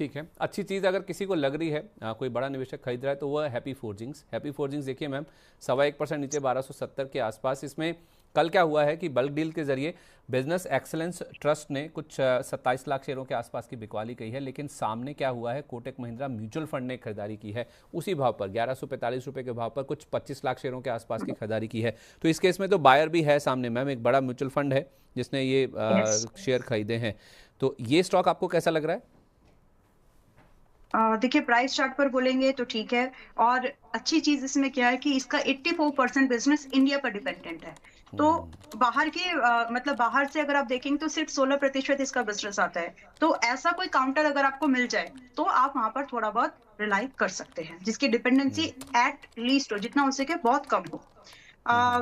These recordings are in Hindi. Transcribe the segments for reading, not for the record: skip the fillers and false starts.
ठीक है, अच्छी चीज़ अगर किसी को लग रही है, कोई बड़ा निवेशक खरीद रहा है, तो वह हैप्पी फोर्जिंग्स। हैप्पी फोर्जिंग्स देखिए मैम, 1.25% नीचे 1270 के आसपास। इसमें कल क्या हुआ है कि बल्क डील के जरिए बिजनेस एक्सलेंस ट्रस्ट ने कुछ 27 लाख शेयरों के आसपास की बिकवाली कही है, लेकिन सामने क्या हुआ है, कोटक महिंद्रा म्यूचुअल फंड ने खरीदारी की है उसी भाव पर, 1145 रुपये के भाव पर कुछ 25 लाख शेयरों के आसपास की खरीदारी की है। तो इस केस में तो बायर भी है सामने मैम, एक बड़ा म्यूचुअल फंड है जिसने ये यस। शेयर खरीदे हैं। तो ये स्टॉक आपको कैसा लग रहा है? देखिए, प्राइस चार्ट पर बोलेंगे तो ठीक है। और अच्छी चीज इसमें क्या है कि इसका 84% बिजनेस इंडिया पर डिपेंडेंट है। तो बाहर के मतलब बाहर से अगर आप देखेंगे तो सिर्फ 16% इसका बिजनेस आता है। तो ऐसा कोई काउंटर अगर आपको मिल जाए तो आप वहां पर थोड़ा बहुत रिलाई कर सकते हैं, जिसकी डिपेंडेंसी एट लीस्ट हो, जितना हो सके बहुत कम हो।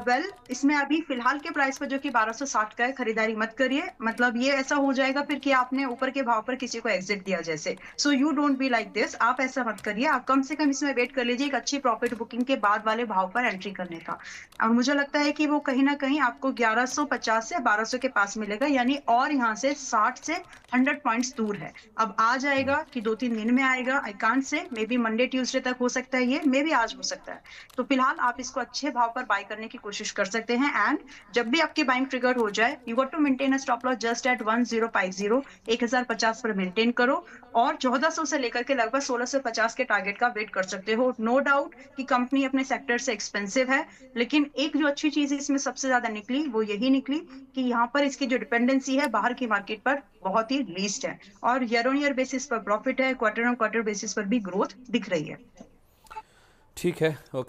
वेल, इसमें अभी फिलहाल के प्राइस पर जो कि 1260 का है, खरीदारी मत करिए। मतलब ये ऐसा हो जाएगा फिर कि आपने ऊपर के भाव पर किसी को एग्जिट दिया जैसे। So you don't be like this, आप ऐसा मत करिए। आप कम से कम इसमें वेट कर लीजिए एक अच्छी प्रॉफिट बुकिंग के बाद वाले भाव पर एंट्री करने का। और मुझे लगता है कि वो कहीं ना कहीं आपको 1150 से 1200 के पास मिलेगा, यानी और यहाँ से 60 से 100 पॉइंट्स दूर है। अब आ जाएगा कि 2-3 दिन में आएगा, I can't say. May be Monday Tuesday तक हो सकता है, ये मे बी आज हो सकता है। तो फिलहाल आप इसको अच्छे भाव पर बाय करने की कोशिश कर सकते हैं। एंड जब भी आपकी बाइंग ट्रिगर हो जाए, you got to maintain a stop loss just at 1050, 1050 पर मेंटेन करो। और 1400 से लेकर के लगभग 1650 के टारगेट का वेट कर सकते हो। नो डाउट कि कंपनी अपने सेक्टर से एक्सपेंसिव है, लेकिन एक जो अच्छी चीज इसमें सबसे ज्यादा निकली वो यही निकली कि यहाँ पर इसकी जो डिपेंडेंसी है बाहर की मार्केट पर बहुत ही लीस्ट है। और ईयर ऑन ईयर बेसिस पर प्रॉफिट है, क्वार्टर ऑन क्वार्टर बेसिस पर भी ग्रोथ दिख रही है। ठीक है, ओके।